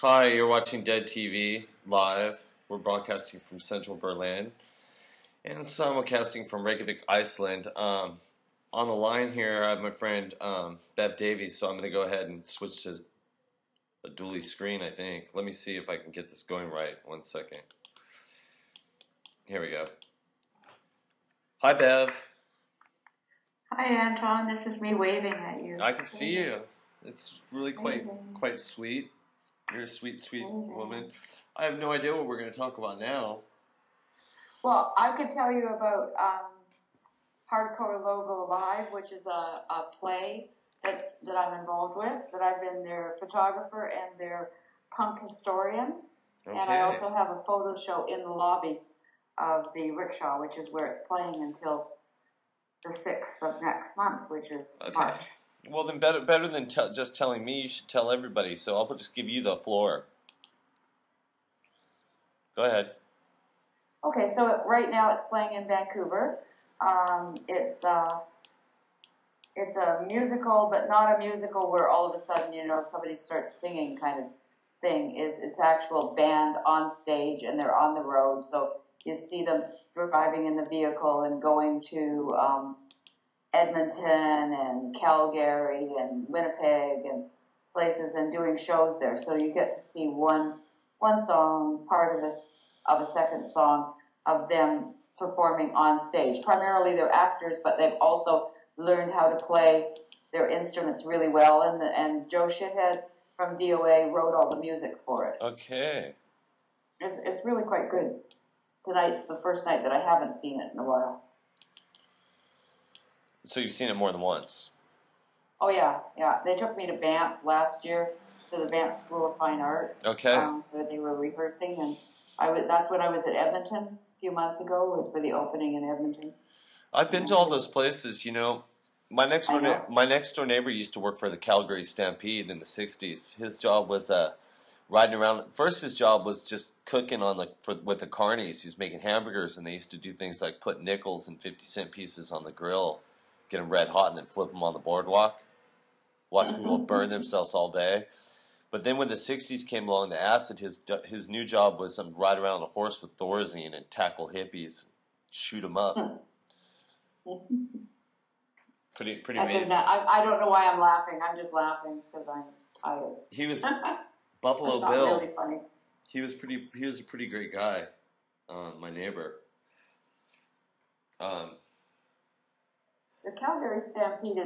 Hi, you're watching Dead TV live. We're broadcasting from central Berlin and simulcasting from Reykjavik, Iceland. On the line here, I have my friend Bev Davies, so I'm going to go ahead and switch to a dually screen, I think. Let me see if I can get this going right. 1 second. Here we go. Hi, Bev. Hi, Anton. This is me waving at you. I can see you. It's really quite sweet. You're a sweet woman. I have no idea what we're going to talk about now. Well, I could tell you about Hardcore Logo Live, which is a play that I'm involved with, that I've been their photographer and their punk historian. Okay. And I also have a photo show in the lobby of the rickshaw, which is where it's playing until the 6th of next month, which is March. Well, then better than just telling me, you should tell everybody. So I'll just give you the floor. Go ahead. Okay, so right now it's playing in Vancouver. It's a musical, but not a musical where all of a sudden, somebody starts singing kind of thing. It's actual band on stage, and they're on the road. So you see them driving in the vehicle and going to Edmonton and Calgary and Winnipeg and places and doing shows there. So you get to see one song, part of a second song of them performing on stage. Primarily they're actors, but they've also learned how to play their instruments really well. And Joe Shithead from DOA wrote all the music for it. Okay. It's really quite good. Tonight's the first night that I haven't seen it in a while. So you've seen it more than once? Oh, yeah. They took me to Banff last year, to the Banff School of Fine Art. Okay. Where they were rehearsing, and that's when I was at Edmonton a few months ago, was for the opening in Edmonton. I've been to all those places, My next door neighbor used to work for the Calgary Stampede in the 60s. His job was riding around. First, his job was just cooking with the carnies. He was making hamburgers, and they used to do things like put nickels and 50-cent pieces on the grill, get them red hot, and then flip them on the boardwalk. Watch people burn themselves all day. But then when the 60s came along, the acid, his new job was to ride around a horse with Thorazine and tackle hippies, shoot them up. Pretty amazing. I don't know why I'm laughing. I'm just laughing because I'm tired. He was Buffalo Bill. Bill. Really funny. He was a pretty great guy. My neighbor. The Calgary Stampede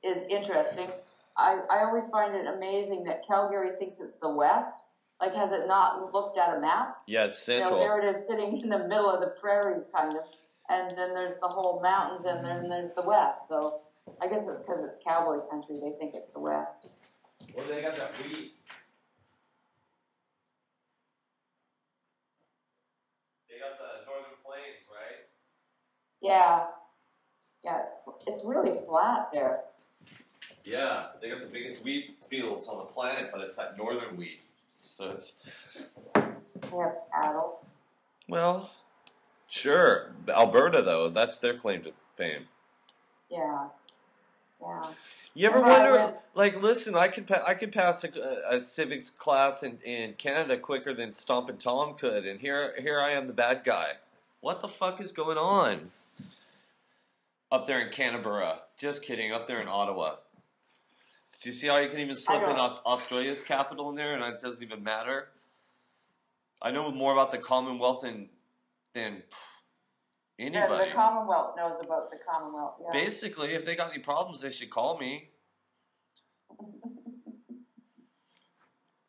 is interesting. I always find it amazing that Calgary thinks it's the West. Like, has it not looked at a map? Yeah, it's central. There it is sitting in the middle of the prairies, kind of. And then there's the whole mountains, and then there's the West. So I guess it's because it's cowboy country. They think it's the West. Well, they got that wheat. They got the Northern Plains, right? Yeah, it's really flat there. Yeah, they got the biggest wheat fields on the planet, but it's that northern wheat. So it's... They have cattle. Well, sure. Alberta, though, that's their claim to fame. Yeah. You ever wonder, listen, I could pass a civics class in Canada quicker than Stompin' Tom could, and here I am, the bad guy. What the fuck is going on? Up there in Canberra. Just kidding, up there in Ottawa. Do you see how you can even slip in Australia's capital in there, and it doesn't even matter? I know more about the Commonwealth than anybody. The Commonwealth knows about the Commonwealth, yeah. Basically, if they got any problems, they should call me.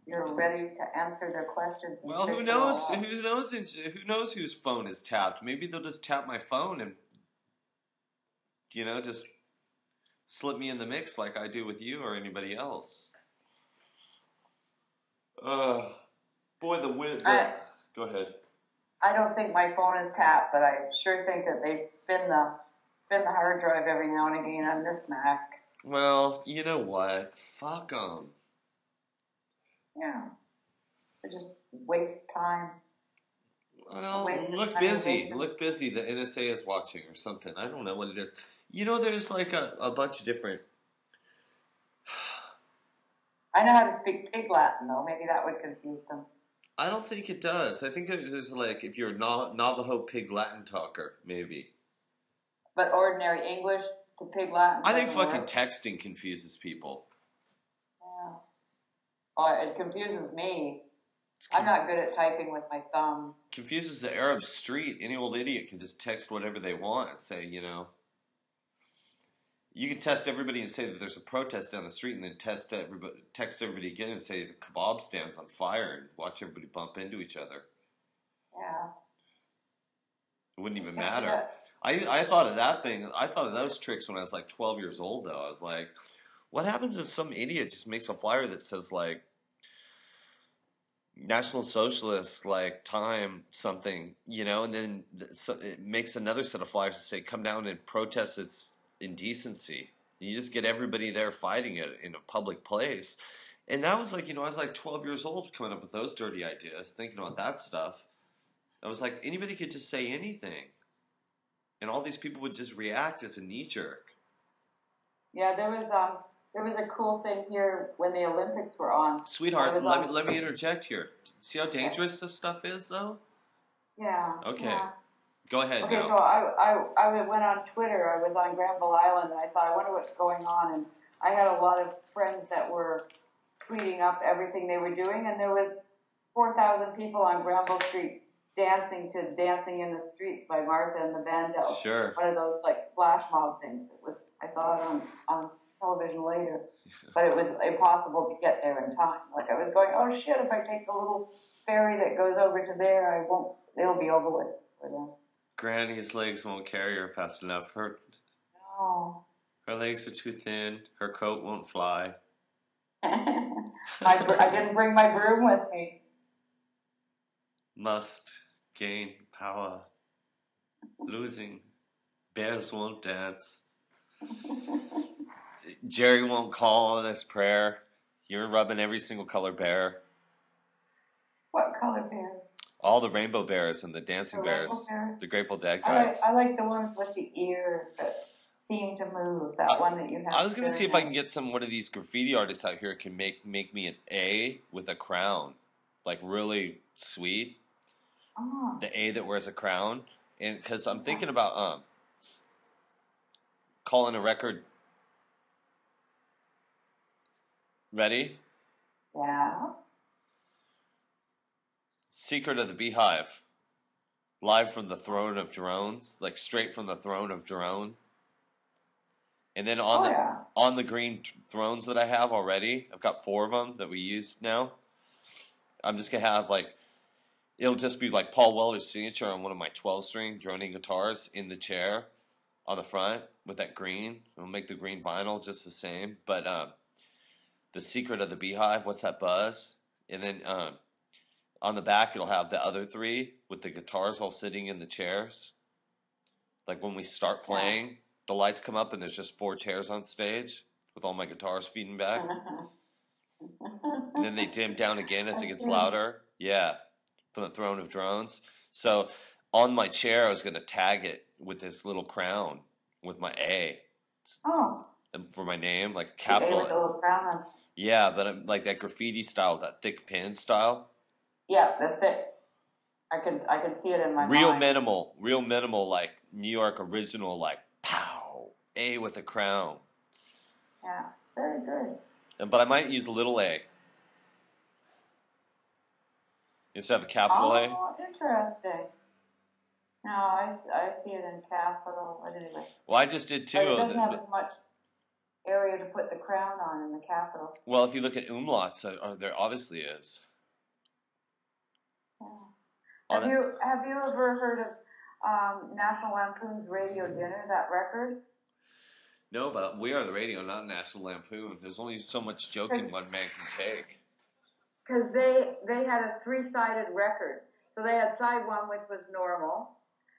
You're ready to answer their questions. Well, who knows? Who knows whose phone is tapped? Maybe they'll just tap my phone and, just slip me in the mix like I do with you or anybody else. Boy, the wind. Go ahead. I don't think my phone is tapped, but I sure think that they spin the hard drive every now and again on this Mac. Well, you know what? Fuck them. Yeah. They just waste time. Well, look busy. Look busy. The NSA is watching or something. I don't know what it is. There's like a bunch of different I know how to speak Pig Latin, though. Maybe that would confuse them. I don't think it does. I think there's like, if you're a Navajo Pig Latin talker, maybe. But ordinary English to Pig Latin I think doesn't fucking work. texting confuses people. Yeah. Oh, it confuses me. I'm not good at typing with my thumbs. Confuses the Arab street. Any old idiot can just text whatever they want and say, you know. You can test everybody and say that there's a protest down the street, and then text everybody again and say the kebab stand's on fire, and watch everybody bump into each other. Yeah. It wouldn't even matter. I thought of that thing. I thought of those tricks when I was like 12 years old, though. I was like, what happens if some idiot just makes a flyer that says, like, National Socialist, like, time something, you know, and then it makes another set of flyers to say, come down and protest this indecency. You just get everybody there fighting it in a public place. And that was like, you know, I was like 12 years old coming up with those dirty ideas, thinking about that stuff. I was like, anybody could just say anything. And all these people would just react as a knee-jerk. Yeah, there was a cool thing here when the Olympics were on. Sweetheart, let me interject here. See how dangerous this stuff is, though? Yeah. Okay. Yeah. Go ahead. Okay, now. so I went on Twitter. I was on Granville Island, and I thought, I wonder what's going on. And I had a lot of friends that were tweeting up everything they were doing, and there was 4,000 people on Granville Street dancing to "Dancing in the Streets" by Martha and the Vandals. Sure. One of those like flash mob things. I saw it on television later, but it was impossible to get there in time. Like I was going, oh shit! If I take the little ferry that goes over to there, it'll be over with for them. Granny's legs won't carry her fast enough. Her legs are too thin. Her coat won't fly. I didn't bring my broom with me. Must gain power. Losing. Bears won't dance. Jerry won't call on his prayer. You're rubbing every single color bear. What color bears? All the rainbow bears and the dancing bears. The Grateful Dead guys. I like the ones with the ears that seem to move. That one that you have. I was going to see if I can get one of these graffiti artists out here can make me an A with a crown. Like really sweet. Oh. The A that wears a crown. And because I'm thinking about calling a record. Ready? Yeah. Secret of the Beehive. Live from the throne of drones. Like straight from the throne of drone. And then on the green thrones that I have already, I've got 4 of them that we use now. I'm just going to have like, it'll just be like Paul Weller's signature on one of my 12-string droning guitars in the chair on the front with that green. I'll make the green vinyl just the same. But the Secret of the Beehive, what's that buzz? And then on the back, it'll have the other 3 with the guitars all sitting in the chairs. Like when we start playing, the lights come up and there's just 4 chairs on stage with all my guitars feeding back. And then they dim down again as it gets louder. Yeah, from the throne of drones. So on my chair, I was going to tag it with this little crown with my A. Oh. For my name, like a capital. A with a little crown on. Yeah, but I'm like that graffiti style, that thick pin style. Yeah, the thick. I can see it in my real mind. Real minimal, like New York original, like pow, A with a crown. Yeah, very good. But I might use a little A instead of a capital A. Oh, interesting. No, I see it in capital. But anyway. Well, I just did too. But it doesn't have as much area to put the crown on in the capital. Well, if you look at umlauts, there obviously is. Yeah. Have you ever heard of National Lampoon's Radio Dinner, that record? No, but we are the radio, not National Lampoon. There's only so much joking one man can take. Because they had a 3-sided record. So they had side 1, which was normal,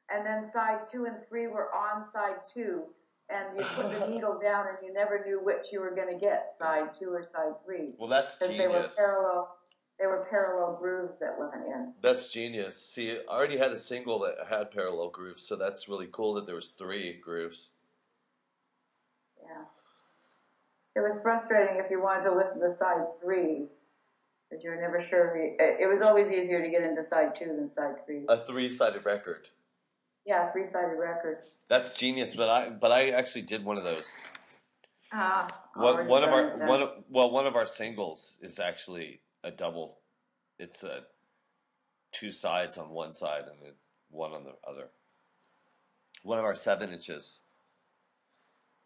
and then side 2 and 3 were on side 2, and you put the needle down and you never knew which you were going to get, side 2 or side 3. Well, that's genius. Because they were parallel grooves that went in. That's genius. See, I already had a single that had parallel grooves, so that's really cool that there was 3 grooves. Yeah. It was frustrating if you wanted to listen to side 3, because you were never sure. It was always easier to get into side 2 than side 3. A 3-sided record. Yeah, a 3-sided record. That's genius, but I actually did one of those. One of our singles is actually a double. It's 2 sides on one side and then one on the other. One of our 7-inches.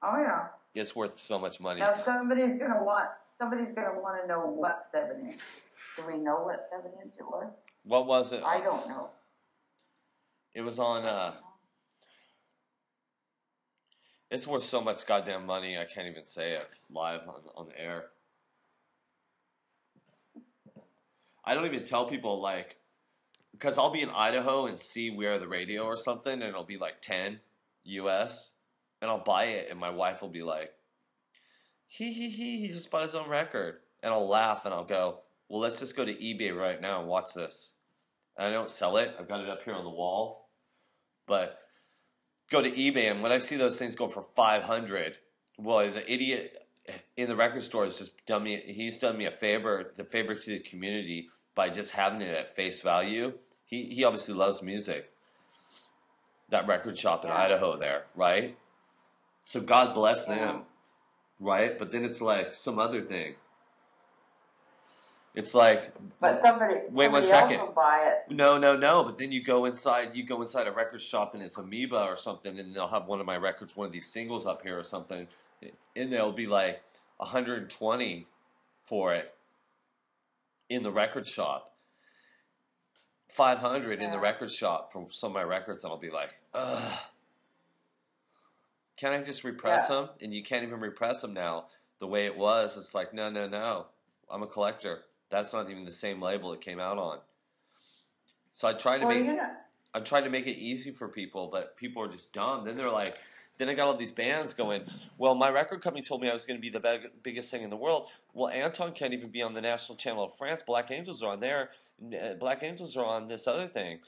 Oh yeah. It's worth so much money. Now somebody's gonna want to know what 7-inch. Do we know what 7-inch it was? What was it? I don't know. It was on. It's worth so much goddamn money. I can't even say it live on the air. I don't even tell people, like, because I'll be in Idaho and see where the radio or something, and it'll be like 10 US, and I'll buy it, and my wife will be like, he just bought his own record. And I'll laugh, and I'll go, well, let's just go to eBay right now and watch this. And I don't sell it. I've got it up here on the wall. But go to eBay, and when I see those things go for $500, well, the idiot in the record store has just done me. He's done me a favor to the community by just having it at face value. He obviously loves music. That record shop in Idaho there, right? So God bless them, right? But then it's like some other thing. It's like, but somebody else will buy it. No. But then you go inside a record shop and it's Amoeba or something, and they'll have one of my records, one of these singles up here or something, and they'll be like $120 for it in the record shop, $500 in the record shop for some of my records, and I'll be like, ugh. Can I just repress them? And you can't even repress them now the way it was. It's like, no. I'm a collector. That's not even the same label it came out on. So I tried to make it easy for people, but people are just dumb. Then they're like, then I got all these bands going, well, my record company told me I was going to be the biggest thing in the world. Well, Anton can't even be on the national channel of France. Black Angels are on there. Black Angels are on this other thing.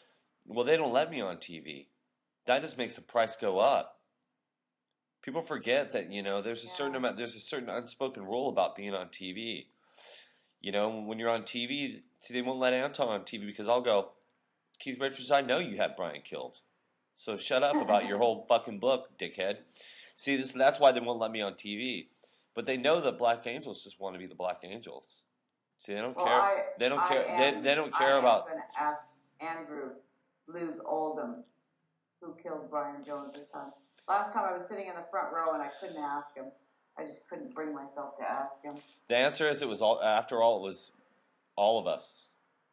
Well, they don't let me on TV. That just makes the price go up. People forget that, there's a certain unspoken rule about being on TV. When you're on TV, they won't let Anton on TV because I'll go, Keith Richards, I know you had Brian killed. So shut up about your whole fucking book, dickhead. See, that's why they won't let me on TV. But they know that Black Angels just want to be the Black Angels. See, they don't care. They don't care. They don't care about. I'm going to ask Andrew Luke Oldham, who killed Brian Jones this time. Last time I was sitting in the front row and I couldn't ask him. I just couldn't bring myself to ask him. The answer is it was all. After all, it was all of us.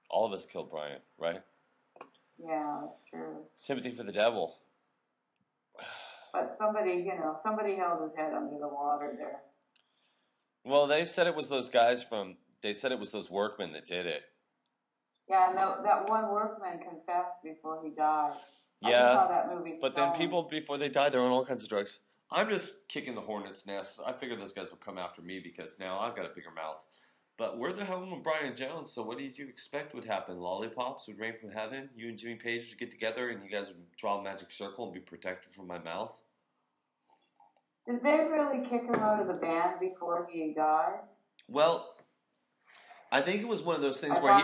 All of us killed Brian, right? Yeah, that's true. Sympathy for the devil. But somebody held his head under the water there. Well, they said it was those guys they said it was those workmen that did it. Yeah, and that one workman confessed before he died. Yeah, I just saw that movie. But then people, before they died, they're on all kinds of drugs. I'm just kicking the hornet's nest. I figure those guys will come after me because now I've got a bigger mouth. But we're the hell with Brian Jones, so what did you expect would happen? Lollipops would rain from heaven? You and Jimmy Page would get together and you guys would draw a magic circle and be protected from my mouth? Did they really kick him out of the band before he died? Well, I think it was one of those things where he...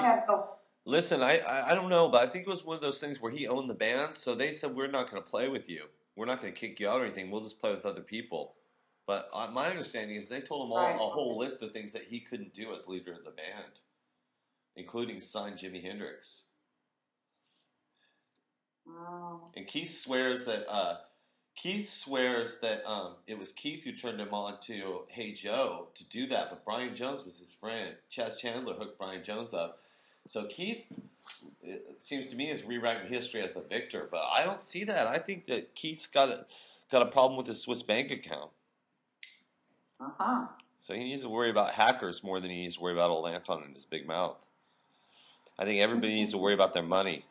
Listen, I don't know, but I think it was one of those things where he owned the band, so they said, we're not going to play with you. We're not going to kick you out or anything. We'll just play with other people. But my understanding is they told him a whole list of things that he couldn't do as leader of the band, including sign Jimi Hendrix. Oh. And Keith swears that it was Keith who turned him on to Hey Joe to do that, but Brian Jones was his friend. Chaz Chandler hooked Brian Jones up. So Keith, it seems to me, is rewriting history as the victor, but I don't see that. I think that Keith's got a problem with his Swiss bank account. Uh-huh. So he needs to worry about hackers more than he needs to worry about old Anton and his big mouth. I think everybody needs to worry about their money,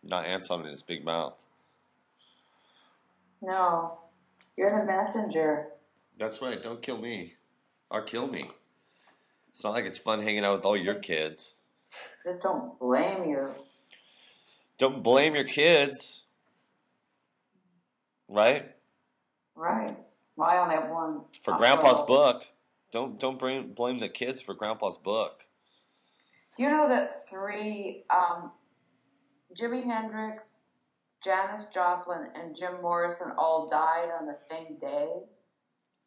not Anton and his big mouth. No, you're the messenger. That's right. Don't kill me. Or kill me. It's not like it's fun hanging out with all your kids. Just don't blame you. Don't blame your kids. Right? Right. Well, I only have one. For Grandpa's book. Don't blame the kids for Grandpa's book. Do you know that Jimi Hendrix, Janis Joplin, and Jim Morrison all died on the same day?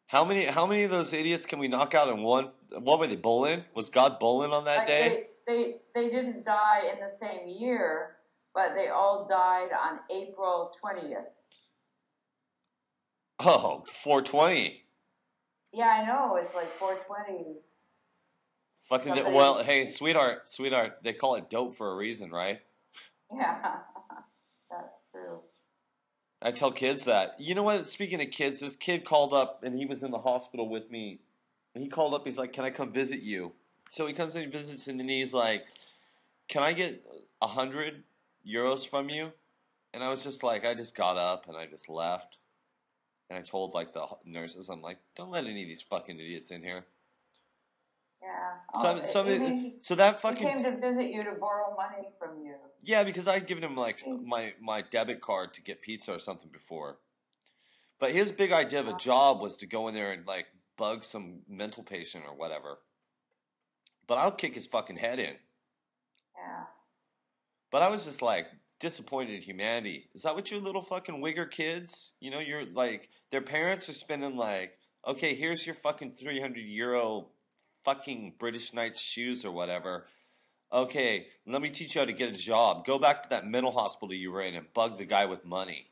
How many of those idiots can we knock out in one? What were they, bowling? Was God bowling on that day? They didn't die in the same year, but they all died on April 20th. Oh, 420. Yeah, I know. It's like 420. Fucking well, hey, sweetheart, they call it dope for a reason, right? Yeah, that's true. I tell kids that. You know what? Speaking of kids, this kid called up and he was in the hospital with me. He called up. He's like, "Can I come visit you?" So he comes and he visits, and then he's like, "Can I get 100 euros from you?" And I was just like, I just got up and I just left. And I told like the nurses, I'm like, "Don't let any of these fucking idiots in here." Yeah. So that fucking... He came to visit you to borrow money from you. Yeah, because I'd given him like my debit card to get pizza or something before. But his big idea of a job was to go in there and like bug some mental patient or whatever. But I'll kick his fucking head in. Yeah. But I was just like disappointed in humanity. Is that what you little fucking wigger kids? You know, you're like, their parents are spending like, okay, here's your fucking 300 euro fucking British Knights shoes or whatever. Okay, let me teach you how to get a job. Go back to that mental hospital you were in and bug the guy with money.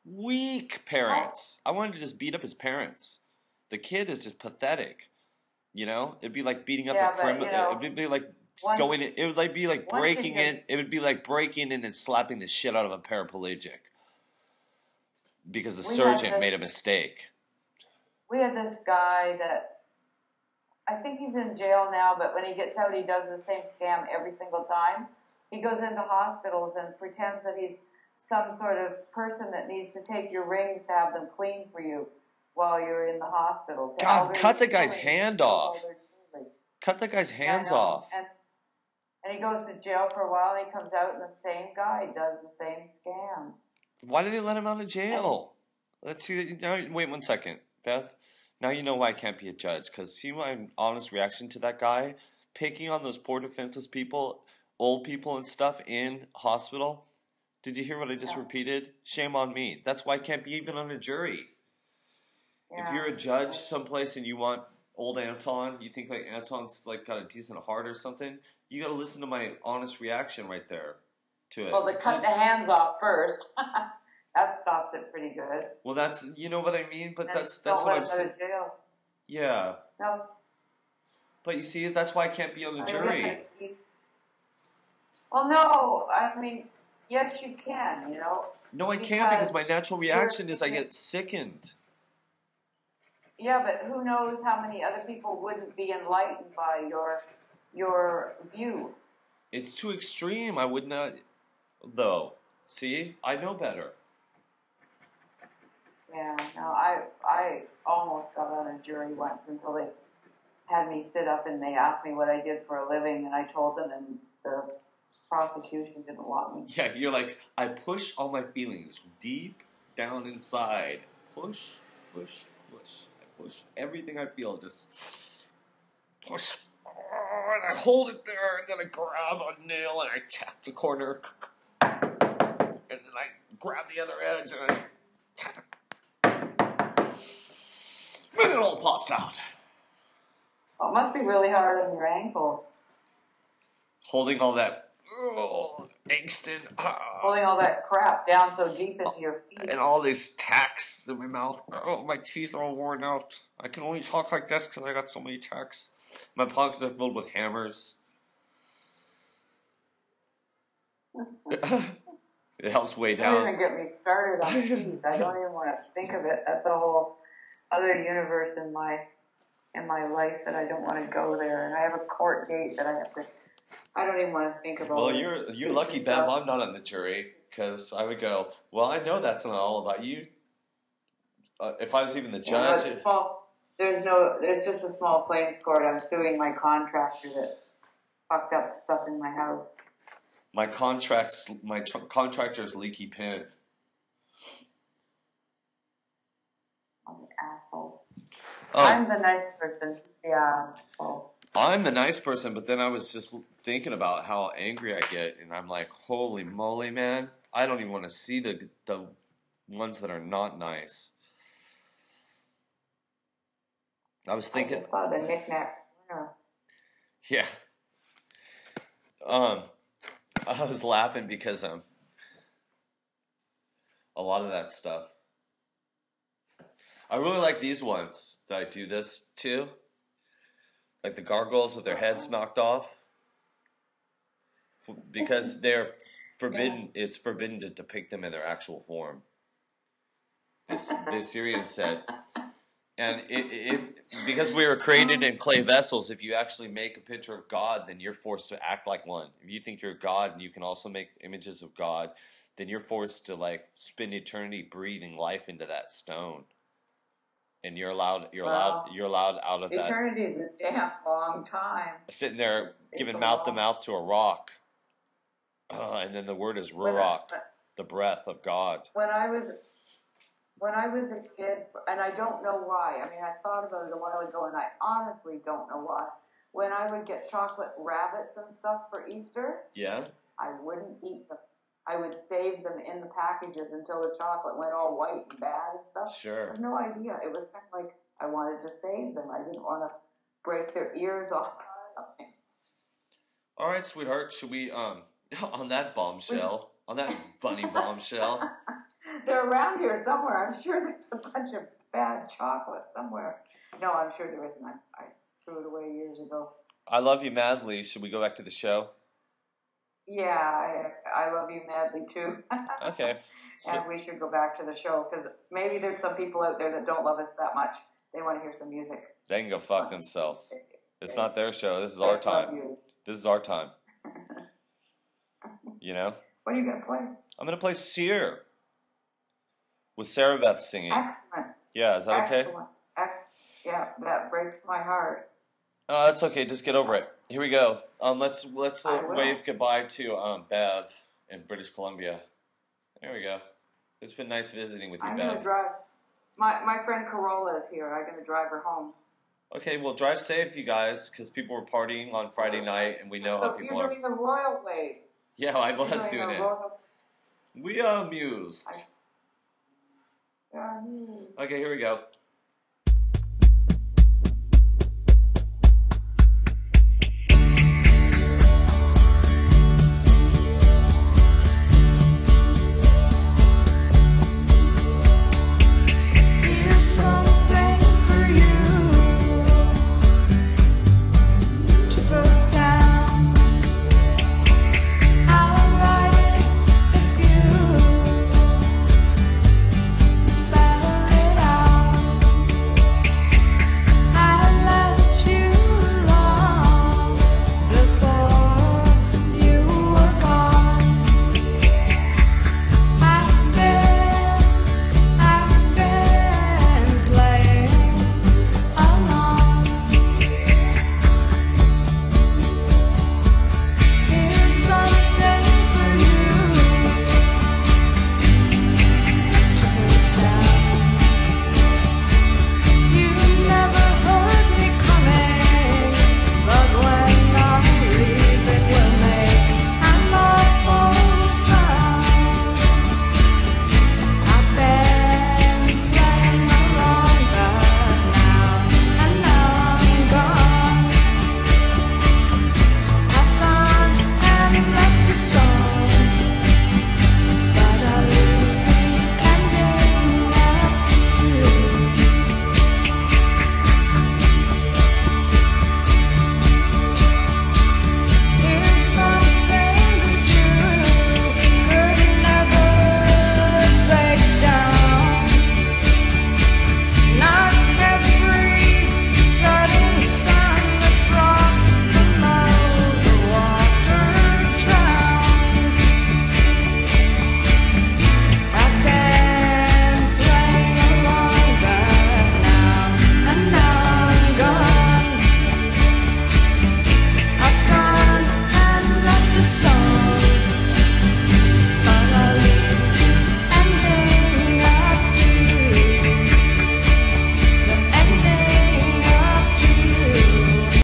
Weak parents. I wanted to just beat up his parents. The kid is just pathetic. You know, it'd be like beating up a criminal. You know, it'd be like going in. It would like be like breaking in. It would be like breaking in and slapping the shit out of a paraplegic because the surgeon made a mistake. We had this guy that I think he's in jail now, but when he gets out, he does the same scam every single time. He goes into hospitals and pretends that he's some sort of person that needs to take your rings to have them clean for you while you're in the hospital. God, cut the guy's hand off. Cut the guy's hands off. And he goes to jail for a while, and he comes out, and the same guy does the same scam. Why did they let him out of jail? Let's see. Now, wait 1 second, Beth. Now you know why I can't be a judge. Because see my honest reaction to that guy picking on those poor defenseless people, old people and stuff in hospital. Did you hear what I just repeated? Shame on me. That's why I can't be even on a jury. Yeah. If you're a judge someplace and you want old Anton, you think like Anton's like got a decent heart or something, you got to listen to my honest reaction right there to it. Well, they cut the hands off first. That stops it pretty good. Well, that's, you know what I mean? But that's what I'm saying. Yeah. No. But you see, that's why I can't be on the jury. Well, no. I mean, yes, you can, you know. No, I can't because my natural reaction is I get sickened. Yeah, but who knows how many other people wouldn't be enlightened by your view. It's too extreme. I would not, though. See? I know better. Yeah, no, I almost got on a jury once until they had me sit up and they asked me what I did for a living, and I told them, and the prosecution didn't want me. Yeah, you're like, I push all my feelings deep down inside. Push, push, push. I push everything I feel, just push. And I hold it there, and then I grab a nail and I tap the corner. And then I grab the other edge and I tap. And it all pops out. Well, it must be really hard on your ankles. Holding all that angst in. Holding all that crap down so deep into your feet. And all these tacks in my mouth. Oh, my teeth are all worn out. I can only talk like this because I got so many tacks. My pockets are filled with hammers. It helps way down. Don't even get me started on teeth. I don't even want to think of it. That's a whole other universe in my life that I don't want to go there. And I have a court date that I have to. I don't even want to think about. Well, you're lucky, Bev. I'm not on the jury because I would go. Well, I know that's not all about you. If I was even the judge, there's just a small claims court. I'm suing my contractor that fucked up stuff in my house. My contractor's leaky pin. I'm an asshole. I'm the nice person. He's the asshole. I'm the nice person, but then I was just thinking about how angry I get, and I'm like, holy moly, man. I don't even want to see the ones that are not nice. I was thinking. I just saw the knick-knack. Yeah. I was laughing because a lot of that stuff. I really like these ones that I do this to. Like the gargoyles with their heads knocked off. Because they're forbidden, it's forbidden to depict them in their actual form. The Syrian said. And because we were created in clay vessels, if you actually make a picture of God, then you're forced to act like one. If you think you're God and you can also make images of God, then you're forced to like spend eternity breathing life into that stone. And you're allowed out of that. Eternity is a damn long time. Sitting there giving mouth to mouth to a rock. And then the word is ruach, the breath of God. When I was a kid, and I don't know why. I mean, I thought about it a while ago, and I honestly don't know why. When I would get chocolate rabbits and stuff for Easter, I wouldn't eat them. I would save them in the packages until the chocolate went all white and bad and stuff. Sure. I have no idea. It was kind of like I wanted to save them. I didn't want to break their ears off or something. All right, sweetheart. Should we, on that bombshell, on that bunny bombshell. They're around here somewhere. I'm sure there's a bunch of bad chocolate somewhere. No, I'm sure there isn't. I threw it away years ago. I love you madly. Should we go back to the show? Yeah, I love you madly too. Okay. And we should go back to the show because maybe there's some people out there that don't love us that much. They want to hear some music. They can go fuck themselves. It's not their show. This is our time. This is our time. You know? What are you going to play? I'm going to play Sear. With Sarah Beth singing. Excellent. Yeah, is that okay? Excellent. Yeah, that breaks my heart. That's okay. Just get over it. Here we go. Let's wave goodbye to Bev in British Columbia. There we go. It's been nice visiting with you, I'm Bev. going to drive. My friend Corolla is here. I'm going to drive her home. Okay, well, drive safe, you guys, because people were partying on Friday night, and we know how people are. You're doing the royal wave. Yeah, I was doing it. We are amused. Okay, here we go.